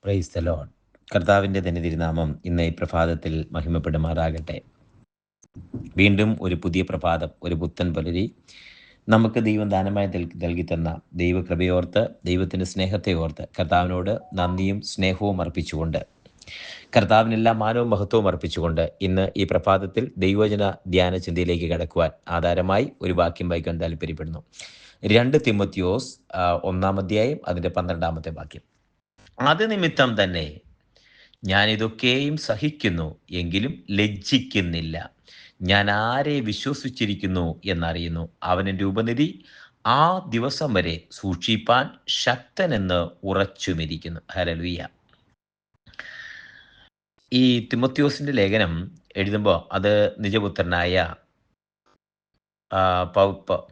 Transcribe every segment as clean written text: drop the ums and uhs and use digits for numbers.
Praise the Lord. കർത്താവിൻ്റെ തന്നെ തിരുനാമം ഇന്ന് ഈ പ്രഭാതത്തിൽ മഹിമപ്പെടുമാറാകട്ടെ. വീണ്ടും ഒരു പുതിയ പ്രഭാതം, ഒരു പുത്തൻ പുലരി നമുക്ക് ദൈവം ദാനമായി നൽകി തന്ന ദൈവകൃപയോർത്ത്, ദൈവത്തിൻ്റെ സ്നേഹത്തെ ഓർത്ത് കർത്താവിനോട് നന്ദിയും സ്നേഹവും അർപ്പിച്ചുകൊണ്ട്, കർത്താവിനെല്ലാം മാനവും മഹത്വവും അർപ്പിച്ചുകൊണ്ട് ഇന്ന് ഈ പ്രഭാതത്തിൽ ദൈവവചന ധ്യാന ചിന്തയിലേക്ക് കടക്കുവാൻ ആധാരമായി ഒരു വാക്യം വായിക്കാൻ താല്പര്യപ്പെടുന്നു. 2 തിമോത്തിയോസ് 1-ാം അധ്യായം അതിൻ്റെ 12-ാമത്തെ വാക്യം. അത് നിമിത്തം തന്നെ ഞാൻ ഇതൊക്കെയും സഹിക്കുന്നു, എങ്കിലും ലജ്ജിക്കുന്നില്ല. ഞാൻ ആരെ വിശ്വസിച്ചിരിക്കുന്നു എന്നറിയുന്നു. അവനെൻ്റെ ഉപനിധി ആ ദിവസം വരെ സൂക്ഷിപ്പാൻ ശക്തനെന്ന് ഉറച്ചുമിരിക്കുന്നു. ഹല്ലേലൂയ. ഈ തിമോത്തിയോസിന്റെ ലേഖനം എഴുതുമ്പോൾ അത് നിജപുത്രനായ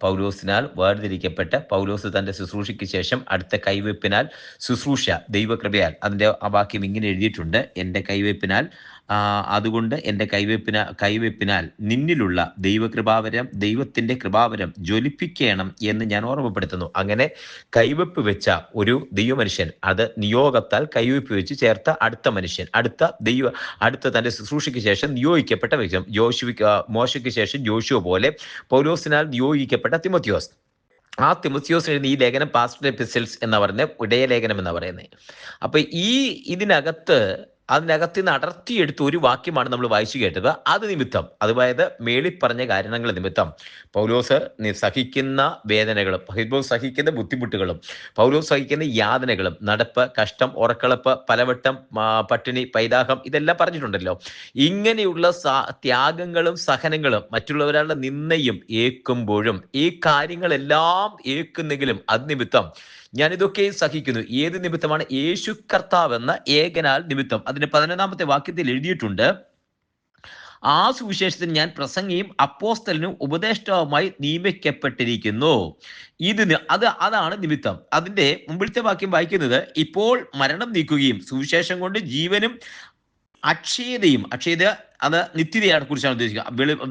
പൗലോസിനാൽ വേർതിരിക്കപ്പെട്ട പൗലോസ് തൻ്റെ ശുശ്രൂഷയ്ക്ക് ശേഷം അടുത്ത കൈവെപ്പിനാൽ ശുശ്രൂഷ ദൈവകൃപയാൽ, അതിൻ്റെ ആ വാക്യം ഇങ്ങനെ എഴുതിയിട്ടുണ്ട്: എൻ്റെ കൈവെപ്പിനാൽ, അതുകൊണ്ട് എൻ്റെ കൈവെപ്പിനാൽ നിന്നിലുള്ള ദൈവത്തിൻ്റെ കൃപാവരം ജ്വലിപ്പിക്കണം എന്ന് ഞാൻ ഓർമ്മപ്പെടുത്തുന്നു. അങ്ങനെ കൈവെപ്പ് വെച്ച ഒരു ദൈവമനുഷ്യൻ, അത് നിയോഗത്താൽ കൈവെപ്പ് വെച്ച് ചേർത്ത അടുത്ത മനുഷ്യൻ, അടുത്ത തൻ്റെ ശുശ്രൂഷയ്ക്ക് ശേഷം നിയോഗിക്കപ്പെട്ട വ്യക്തി, മോശയ്ക്ക് ശേഷം യോശുവ പോലെ പൗലോസിനാൽ നിയോഗിക്കപ്പെട്ട തിമോത്തിയോസ്. ആ തിമോത്തിയോസ് എഴുതി ഈ ലേഖനം പാസ്റ്റർ എപ്പിസ്റ്റൽസ് എന്ന് പറയുന്നത് ഇടയലേഖനം എന്ന് പറയുന്നത്. അപ്പൊ അതിനകത്ത് നിന്ന് അടർത്തിയെടുത്ത ഒരു വാക്യമാണ് നമ്മൾ വായിച്ചു കേട്ടത്. അത് നിമിത്തം, അതായത് മേളിൽ പറഞ്ഞ കാരണങ്ങൾ നിമിത്തം പൗലോസ് സഹിക്കുന്ന വേദനകളും, പൗലോസ് സഹിക്കുന്ന ബുദ്ധിമുട്ടുകളും, പൗലോസ് സഹിക്കുന്ന യാതനകളും, നടപ്പ്, കഷ്ടം, ഉറക്കളപ്പ്, പലവട്ടം പട്ടിണി, പൈതാഹം, ഇതെല്ലാം പറഞ്ഞിട്ടുണ്ടല്ലോ. ഇങ്ങനെയുള്ള ത്യാഗങ്ങളും സഹനങ്ങളും മറ്റുള്ളവരുടെ നിന്ദയും ഏൽക്കുമ്പോഴും ഈ കാര്യങ്ങളെല്ലാം ഏൽക്കുന്നെങ്കിലും അത് നിമിത്തം ഞാൻ ഇതൊക്കെ സഹിക്കുന്നു. ഏത് നിമിത്തമാണ്? യേശു കർത്താവ് എന്ന ഏകനാൽ നിമിത്തം. അതിന്റെ 11-ാമത്തെ വാക്യത്തിൽ എഴുതിയിട്ടുണ്ട്: ആ സുവിശേഷത്തിന് ഞാൻ പ്രസംഗിയും അപ്പോസ്തലനും ഉപദേഷ്ടാവുമായി നിയമിക്കപ്പെട്ടിരിക്കുന്നു. അതാണ് നിമിത്തം. അതിന്റെ മുമ്പിലത്തെ വാക്യം വായിക്കുന്നത്: ഇപ്പോൾ മരണം നീക്കുകയും സുവിശേഷം കൊണ്ട് ജീവനും അക്ഷയത അത് നിത്യതയെ കുറിച്ചാണ് ഉദ്ദേശിക്കുക.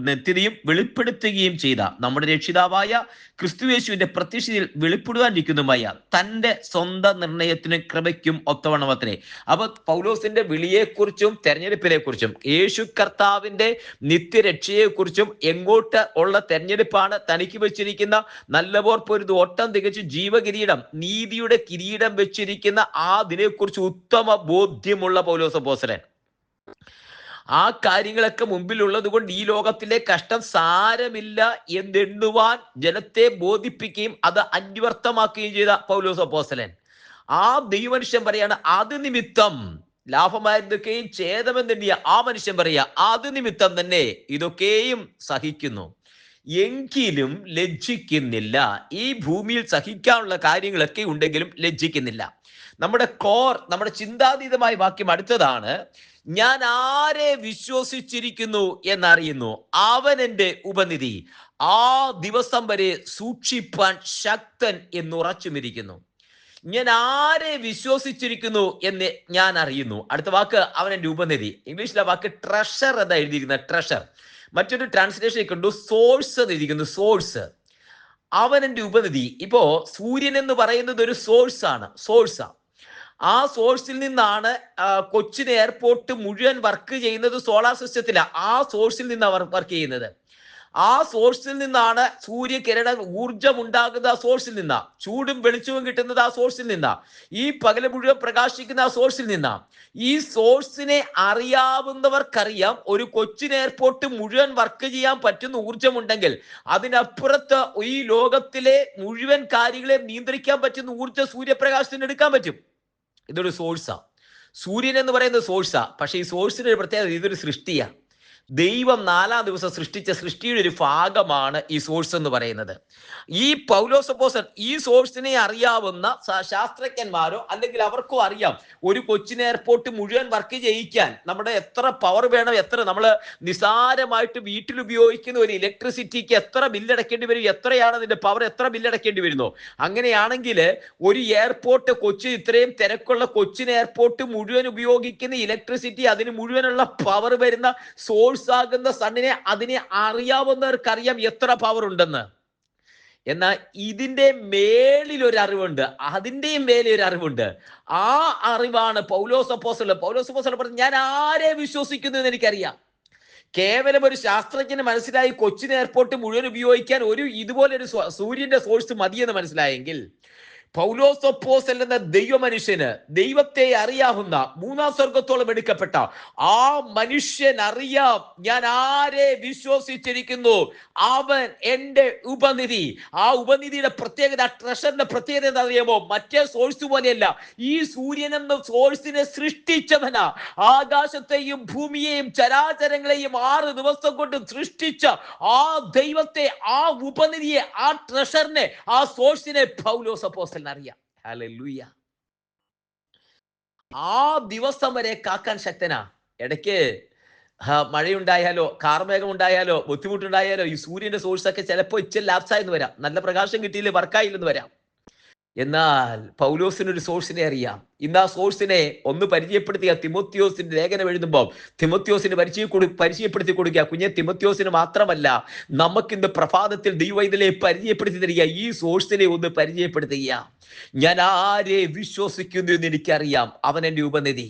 നിത്യതയും വെളിപ്പെടുത്തുകയും ചെയ്ത നമ്മുടെ രക്ഷിതാവായ ക്രിസ്തുയേശുവിന്റെ പ്രത്യക്ഷതയിൽ വെളിപ്പെടുവാനിരിക്കുന്നതുമായ തൻ്റെ സ്വന്തം നിർണയത്തിനും കൃപയ്ക്കും ഒത്തവണ്ണമത്രേ. അപ്പൊ പൗലോസിന്റെ വിളിയെക്കുറിച്ചും തെരഞ്ഞെടുപ്പിനെ കുറിച്ചും, യേശു കർത്താവിന്റെ നിത്യരക്ഷയെക്കുറിച്ചും, എങ്ങോട്ട് ഉള്ള തെരഞ്ഞെടുപ്പാണ് തനിക്ക് വെച്ചിരിക്കുന്ന, നല്ലപോർ പൊരുത് ഓട്ടം തികച്ചു ജീവകിരീടം, നീതിയുടെ കിരീടം വെച്ചിരിക്കുന്ന ആ അതിനെക്കുറിച്ച് ഉത്തമ ബോധ്യമുള്ള പൗലോസ് അപ്പോസ്തലൻ. ആ കാര്യങ്ങളൊക്കെ മുമ്പിലുള്ളത് കൊണ്ട് ഈ ലോകത്തിലെ കഷ്ടം സാരമില്ല എന്നെണ്ണുവാൻ ജനത്തെ ബോധിപ്പിക്കുകയും അത് അന്വർത്ഥമാക്കുകയും ചെയ്ത പൗലോസ് അപ്പോസ്തലൻ. ആ ദൈവമനുഷ്യൻ പറയാണ്, അത് നിമിത്തം ലാഭമായിരുന്നൊക്കെയും ഛേദമെന്നെണ്ണിയ ആ മനുഷ്യൻ പറയാ, അത് നിമിത്തം തന്നെ ഇതൊക്കെയും സഹിക്കുന്നു, എങ്കിലും ലജ്ജിക്കുന്നില്ല. ഈ ഭൂമിയിൽ സഹിക്കാനുള്ള കാര്യങ്ങളൊക്കെ ഉണ്ടെങ്കിലും ലജ്ജിക്കുന്നില്ല. നമ്മുടെ ചിന്താതീതമായ വാക്യം അടുത്തതാണ്: ഞാൻ ആരെ വിശ്വസിച്ചിരിക്കുന്നു എന്നറിയുന്നു, അവൻ എൻ്റെ ഉപനിധി ആ ദിവസം വരെ സൂക്ഷിപ്പാൻ ശക്തൻ എന്നുറച്ചുമിരിക്കുന്നു. ഞാൻ ആരെ വിശ്വസിച്ചിരിക്കുന്നു എന്ന് ഞാൻ അറിയുന്നു. അടുത്ത വാക്ക് അവൻ എൻ്റെ ഉപനിധി. ഇംഗ്ലീഷിലെ വാക്ക് ട്രഷർ എന്നാ എഴുതിയിരിക്കുന്നത്, ട്രഷർ. മറ്റൊരു ട്രാൻസ്ലേഷൻ കണ്ടു സോഴ്സ് എന്ന് എഴുതിയിരിക്കുന്നു, സോഴ്സ്. അവൻ എൻ്റെ ഉപനിധി. ഇപ്പോ സൂര്യൻ എന്ന് പറയുന്നത് ഒരു സോഴ്സാണ്. ആ സോഴ്സിൽ നിന്നാണ് കൊച്ചിൻ എയർപോർട്ട് മുഴുവൻ വർക്ക് ചെയ്യുന്നത്. സോളാർ സിസ്റ്റത്തിലാണ് ആ സോഴ്സിൽ നിന്ന് അവർ വർക്ക് ചെയ്യുന്നത്. ആ സോഴ്സിൽ നിന്നാണ് സൂര്യകിരണ ഊർജം ഉണ്ടാകുന്നത്. ആ സോഴ്സിൽ നിന്നാ ചൂടും വെളിച്ചവും കിട്ടുന്നത്. ആ സോഴ്സിൽ നിന്നാ ഈ പകല് മുഴുവൻ പ്രകാശിക്കുന്ന ആ സോഴ്സിൽ നിന്നാ. ഈ സോഴ്സിനെ അറിയാവുന്നവർക്കറിയാം, ഒരു കൊച്ചിൻ എയർപോർട്ട് മുഴുവൻ വർക്ക് ചെയ്യാൻ പറ്റുന്ന ഊർജമുണ്ടെങ്കിൽ അതിനപ്പുറത്ത് ഈ ലോകത്തിലെ മുഴുവൻ കാര്യങ്ങളെ നിയന്ത്രിക്കാൻ പറ്റുന്ന ഊർജ്ജം സൂര്യപ്രകാശത്തിന് എടുക്കാൻ പറ്റും. ഇതൊരു സോഴ്സാ. സൂര്യൻ എന്ന് പറയുന്നത് സോഴ്സാ. പക്ഷെ ഈ സോഴ്സിന്റെ ഒരു പ്രത്യേകത, ഇതൊരു സൃഷ്ടിയാ. ദൈവം 4-ാം ദിവസം സൃഷ്ടിച്ച സൃഷ്ടിയുടെ ഒരു ഭാഗമാണ് ഈ സോഴ്സ് എന്ന് പറയുന്നത്. ഈ പൗലോസ് അപ്പോസ്തലൻ ഈ സോഴ്സിനെ അറിയാവുന്ന ശാസ്ത്രജ്ഞന്മാരോ അല്ലെങ്കിൽ അവർക്കോ അറിയാം, ഒരു കൊച്ചിൻ എയർപോർട്ട് മുഴുവൻ വർക്ക് ചെയ്യിക്കാൻ നമ്മുടെ എത്ര പവർ വേണം, നമ്മൾ നിസാരമായിട്ട് വീട്ടിൽ ഉപയോഗിക്കുന്ന ഒരു ഇലക്ട്രിസിറ്റിക്ക് എത്ര ബില്ലടക്കേണ്ടി വരും, എത്രയാണ് അതിന്റെ പവർ, എത്ര ബില്ലടക്കേണ്ടി വരുന്നു. അങ്ങനെയാണെങ്കിൽ ഒരു എയർപോർട്ട്, ഇത്രയും തിരക്കുള്ള കൊച്ചിൻ എയർപോർട്ട് മുഴുവൻ ഉപയോഗിക്കുന്ന ഇലക്ട്രിസിറ്റി, അതിന് മുഴുവനുള്ള പവർ വരുന്ന സോഴ്സ് ആകുന്ന സണ്ണിനെ, അതിനെ അറിയാവുന്നവർക്കറിയാം എത്ര പവർ ഉണ്ടെന്ന്. എന്നാൽ ഇതിന്റെ മേളിൽ ഒരു അറിവുണ്ട്, അതിന്റെയും മേലെ ഒരു അറിവുണ്ട്. ആ അറിവാണ് പൗലോസ് അപ്പോസ്തലൻ പറഞ്ഞു, ഞാൻ ആരെ വിശ്വസിക്കുന്നു എന്ന് എനിക്കറിയാം. കേവലം ഒരു ശാസ്ത്രജ്ഞന് മനസ്സിലായി കൊച്ചിൻ എയർപോർട്ട് മുഴുവൻ ഉപയോഗിക്കാൻ ഇതുപോലെ ഒരു സൂര്യന്റെ സോഴ്സ് മതിയെന്ന് മനസ്സിലായെങ്കിൽ, പൗലോസ് അപ്പോസ്തലൻ എന്ന ദൈവ മനുഷ്യന് ദൈവത്തെ അറിയാവുന്ന, മൂന്നാം സ്വർഗത്തോളം എടുക്കപ്പെട്ട ആ മനുഷ്യൻ അറിയാം ഞാൻ ആരെ വിശ്വസിച്ചിരിക്കുന്നു, അവൻ എന്റെ ഉപനിധി. ആ ഉപനിധിയുടെ പ്രത്യേകത, ട്രഷറിന്റെ പ്രത്യേകത എന്താ അറിയാമോ? മറ്റേ സോഴ്സ് പോലെയല്ല. ഈ സൂര്യൻ എന്ന സോഴ്സിനെ സൃഷ്ടിച്ചവനാ. ആകാശത്തെയും ഭൂമിയെയും ചരാചരങ്ങളെയും 6 ദിവസം കൊണ്ട് സൃഷ്ടിച്ച ആ ദൈവത്തെ, ആ ഉപനിധിയെ, ആ ട്രഷറിനെ, ആ സോഴ്സിനെ പൗലോസ് അപ്പോസ്തലൻ അറിയാം. ഹല്ലേലൂയ. ആ ദിവസം വരെ കാക്കാൻ ശക്തനാ. ഇടയ്ക്ക് മഴയുണ്ടായാലോ, കാർമേഘം ഉണ്ടായാലോ, ബുദ്ധിമുട്ടുണ്ടായാലോ, ഈ സൂര്യന്റെ സോഴ്സ് ഒക്കെ ചിലപ്പോൾ ഇച്ചിരി ലാപ്സായെന്ന് വരാം, നല്ല പ്രകാശം കിട്ടിയില്ല, വർക്കായില്ലെന്ന് വരാം. എന്നാൽ പൗലോസിനൊരു സോഴ്സിനെ അറിയാം. ഇന്ന് ആ സോഴ്സിനെ ഒന്ന് പരിചയപ്പെടുത്തിയ തിമോത്തിയോസിന്റെ ലേഖനം എഴുതുമ്പോൾ തിമോത്തിയോസിന് പരിചയപ്പെടുത്തി കൊടുക്കുക. കുഞ്ഞെ, തിമോത്തിയോസിന് മാത്രമല്ല, നമുക്കിന്ന് പ്രഭാതത്തിൽ ദൈവവൈതലെ പരിചയപ്പെടുത്തി തരിക. ഈ സോഴ്സിനെ ഒന്ന് പരിചയപ്പെടുത്തുക. ഞാൻ ആരെ വിശ്വസിക്കുന്നു എന്ന് എനിക്കറിയാം, അവൻ എന്റെ ഉപനിധി.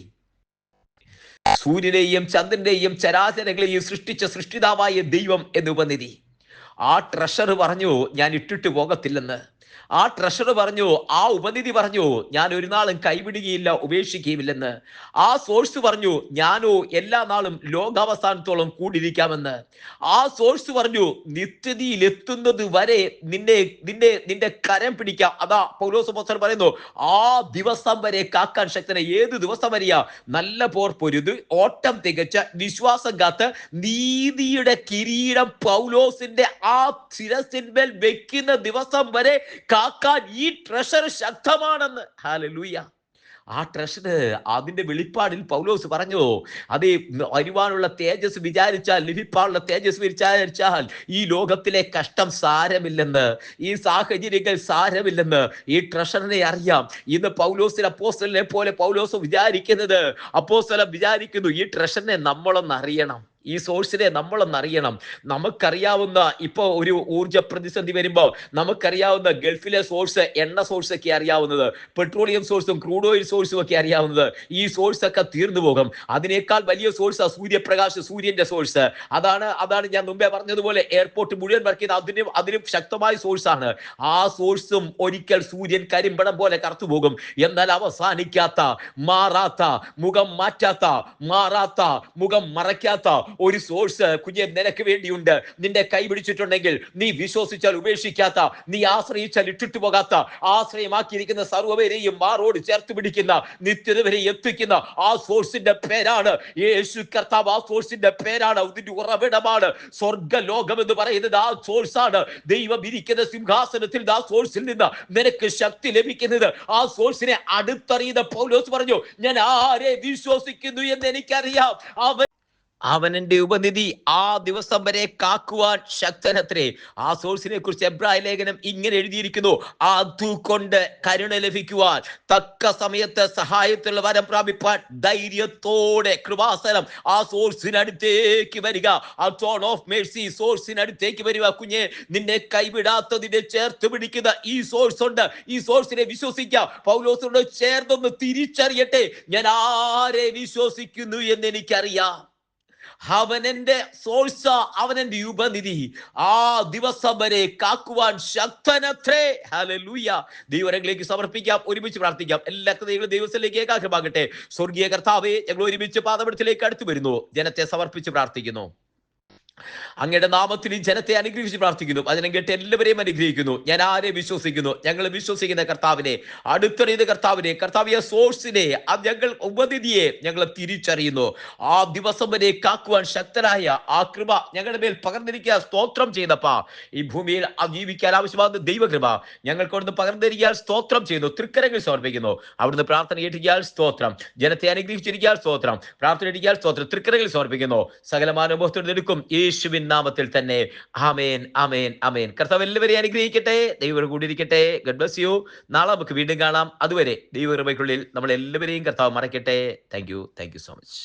സൂര്യനെയും ചന്ദ്രനെയും ചരാചരങ്ങളെയും സൃഷ്ടിച്ച സൃഷ്ടിതാവായ ദൈവം എന്ന ഉപനിധി. ആ ട്രഷർ പറഞ്ഞു, ഞാൻ ഇട്ടിട്ട് പോകത്തില്ലെന്ന്. ആ ട്രഷർ പറഞ്ഞു, ആ ഉപനിധി പറഞ്ഞു, ഞാൻ ഒരു നാളും കൈവിടുകയില്ല, ഉപേക്ഷിക്കുകയില്ലെന്ന്. ആ സോഴ്സ് പറഞ്ഞു, ഞാനോ എല്ലാ നാളും ലോകാവസാനത്തോളം കൂടിയിരിക്കാമെന്ന്. ആ സോഴ്സ് പറഞ്ഞു, നിത്യതയിൽ എത്തുന്നത് വരെ നിന്റെ കരം പിടിക്കാം. അതാ പൗലോസ് അപ്പോസ്തലൻ പറയുന്നു, ആ ദിവസം വരെ കാക്കാൻ ശക്തനെ. ഏത് ദിവസം വരെയാ? നല്ല പോർ പൊരുത്, ഓട്ടം തികച്ച, വിശ്വാസം കാത്ത്, നീതിയുടെ കിരീടം പൗലോസിന്റെ ആ ശിരസിന്മേൽ വെക്കുന്ന ദിവസം വരെ കാക്കാൻ ഈ ട്രഷർ ശക്തമാണെന്ന്. ഹല്ലേലൂയ. ആ ട്രഷർ, അതിന്റെ വെളിപ്പാടിൽ പൗലോസ് പറഞ്ഞു, അത് വരുവാനുള്ള തേജസ് വിചാരിച്ചാൽ, ലഭിക്കാനുള്ള തേജസ് വിചാരിച്ചാൽ ഈ ലോകത്തിലെ കഷ്ടം സാരമില്ലെന്ന്, ഈ സാഹചര്യങ്ങൾ സാരമില്ലെന്ന് ഈ ട്രഷറിനെ അറിയാം. ഇന്ന് അപ്പോസ്തലനെ പോലെ പൗലോസ് അപ്പോസ്തലൻ വിചാരിക്കുന്നു, ഈ ട്രഷറിനെ നമ്മളൊന്ന് അറിയണം, ഈ സോഴ്സിനെ നമ്മളൊന്ന് അറിയണം. നമുക്കറിയാവുന്ന, ഇപ്പൊ ഒരു ഊർജ പ്രതിസന്ധി വരുമ്പോൾ നമുക്കറിയാവുന്ന ഗൾഫിലെ സോഴ്സ്, എണ്ണ സോഴ്സ് ഒക്കെ അറിയാവുന്നത്, പെട്രോളിയം സോഴ്സും ക്രൂഡ് ഓയിൽ സോഴ്സും ഒക്കെ അറിയാവുന്നത്. ഈ സോഴ്സ് ഒക്കെ തീർന്നു പോകും. അതിനേക്കാൾ വലിയ സോഴ്സ് സൂര്യപ്രകാശ്, സൂര്യന്റെ സോഴ്സ്. അതാണ് ഞാൻ മുമ്പേ പറഞ്ഞതുപോലെ എയർപോർട്ട് മുഴുവൻ വർക്ക് ചെയ്യുന്ന അതിനും ശക്തമായ സോഴ്സാണ്. ആ സോഴ്സും ഒരിക്കൽ സൂര്യൻ കരിമ്പടം പോലെ കറുത്തു പോകും. എന്നാൽ അവസാനിക്കാത്ത, മാറാത്ത, മുഖം മാറ്റാത്ത, മാറാത്ത, മുഖം മറയ്ക്കാത്ത ഒരു സോഴ്സ് കുഞ്ഞെ നിനക്ക് വേണ്ടിയുണ്ട്. നിന്റെ കൈ പിടിച്ചിട്ടുണ്ടെങ്കിൽ, നീ വിശ്വസിച്ചാൽ ഉപേക്ഷിക്കാത്ത, നീ ആശ്രയിച്ചാൽ ഇട്ടിട്ട് പോകാത്ത, ആശ്രയമാക്കിയിരിക്കുന്ന സർവ്വവരെയും മാറോട് ചേർത്ത് പിടിക്കുന്ന, നിത്യത വരെ എത്തിക്കുന്ന ആ സോഴ്സിന്റെ പേരാണ് യേശു കർത്താവ്. ആ സോഴ്സിന്റെ പേരാണ്, അതിന്റെ ഉറവിടമാണ് സ്വർഗലോകം എന്ന് പറയുന്നത്. ആ സോഴ്സാണ്. ദൈവം ഇരിക്കുന്ന സിംഹാസനത്തിൽ ആ സോഴ്സിൽ നിന്ന് നിനക്ക് ശക്തി ലഭിക്കുന്നത്. ആ സോഴ്സിനെ അടുത്തറിയുന്ന പൗലോസ് പറഞ്ഞു, ഞാൻ ആരെ വിശ്വസിക്കുന്നു എന്ന് എനിക്കറിയാം, അവൻ എന്റെ ഉപനിധി, ആ ദിവസം വരെ കാക്കുവാൻ ശക്തനത്രേ. ആ സോഴ്സിനെ കുറിച്ച് എബ്രായ ലേഖനം ഇങ്ങനെ എഴുതിയിരിക്കുന്നു, അതുകൊണ്ട് കരുണ ലഭിക്കുവാൻ, തക്ക സമയത്ത് സഹായത്തിലുള്ള വരം പ്രാപിപ്പാൻ ധൈര്യത്തോടെ കൃപാസനം ആ സോഴ്സിനടുത്തേക്ക് വരിക. ആ ടോൺ ഓഫ് മേഴ്സി സോഴ്സിനടുത്തേക്ക് വരിക. കുഞ്ഞെ, നിന്നെ കൈവിടാത്തതിനെ ചേർത്ത് പിടിക്കുന്ന ഈ സോഴ്സ് ഉണ്ട്. ഈ സോഴ്സിനെ വിശ്വസിക്കാം. പൗലോസിനോട് ചേർന്നൊന്ന് തിരിച്ചറിയട്ടെ, ഞാൻ ആരെ വിശ്വസിക്കുന്നു എന്ന് എനിക്കറിയാം. അവൻ എന്റെ സോഴ്സ്, അവൻ എന്റെ ഉപനിധി, ആ ദിവസം വരെ കാക്കുവാൻ ശക്തനത്രേ. ഹല്ലേലൂയ. ദൈവരങ്ങളിലേക്ക് സമർപ്പിക്കാം, ഒരുമിച്ച് പ്രാർത്ഥിക്കാം. എല്ലാ കൃതകളും ദൈവത്തിലേക്ക് ഏകാഗ്രമാകട്ടെ. സ്വർഗീയ കർത്താവേ, ഞങ്ങൾ ഒരുമിച്ച് പാദപീഠത്തിലേക്ക് അടുത്തു വരുന്നു, ജനത്തെ സമർപ്പിച്ച് പ്രാർത്ഥിക്കുന്നു. അങ്ങയുടെ നാമത്തിൽ ഈ ജനത്തെ അനുഗ്രഹിച്ച് പ്രാർത്ഥിക്കുന്നു. അതിനെ കേട്ട് എല്ലാവരെയും അനുഗ്രഹിക്കുന്നു. ഞാൻ ആരെ വിശ്വസിക്കുന്നു? ഞങ്ങൾ വിശ്വസിക്കുന്ന കർത്താവിനെ, അടുത്തറിയുന്ന കർത്താവിനെ, കർത്താവിയ സോഴ്സിനെ, ഞങ്ങൾ ഉപനിധിയെ ഞങ്ങൾ തിരിച്ചറിയുന്നു. ആ ദിവസം വരെ കാക്കുവാൻ ശക്തനായ ആ കൃപ ഞങ്ങളുടെ മേൽ പകർന്നിരിക്കുക. സ്തോത്രം ചെയ്തപ്പാ. ഈ ഭൂമിയിൽ ജീവിക്കാൻ ആവശ്യമാകുന്ന ദൈവകൃപ ഞങ്ങൾക്ക് അവിടുന്ന് പകർന്നിരിക്കാൻ സ്തോത്രം ചെയ്യുന്നു. തൃക്കരങ്ങൾ സമർപ്പിക്കുന്നു. അവിടുന്ന് പ്രാർത്ഥന കേട്ടിരിക്കാൻ സ്തോത്രം. ജനത്തെ അനുഗ്രഹിച്ചിരിക്കാൻ സ്തോത്രം. പ്രാർത്ഥന ഇരിക്കാൻ സ്തോത്രം. തൃക്കരകൾ സമർപ്പിക്കുന്നു. സകലമാനുഭവത്തോട് എടുക്കും യേശുവിൻ നാമത്തിൽ തന്നെ. ആമേൻ, ആമേൻ, ആമേൻ. കർത്താവ് എല്ലാവരെയും അനുഗ്രഹിക്കട്ടെ. ദൈവം കൂടിയിരിക്കട്ടെ. God bless you. നാളെ നമുക്ക് വീണ്ടും കാണാം. അതുവരെ ദൈവകൃപയ്ക്കുള്ളിൽ നമ്മൾ എല്ലാവരെയും കർത്താവ് മറയ്ക്കട്ടെ. Thank you so much.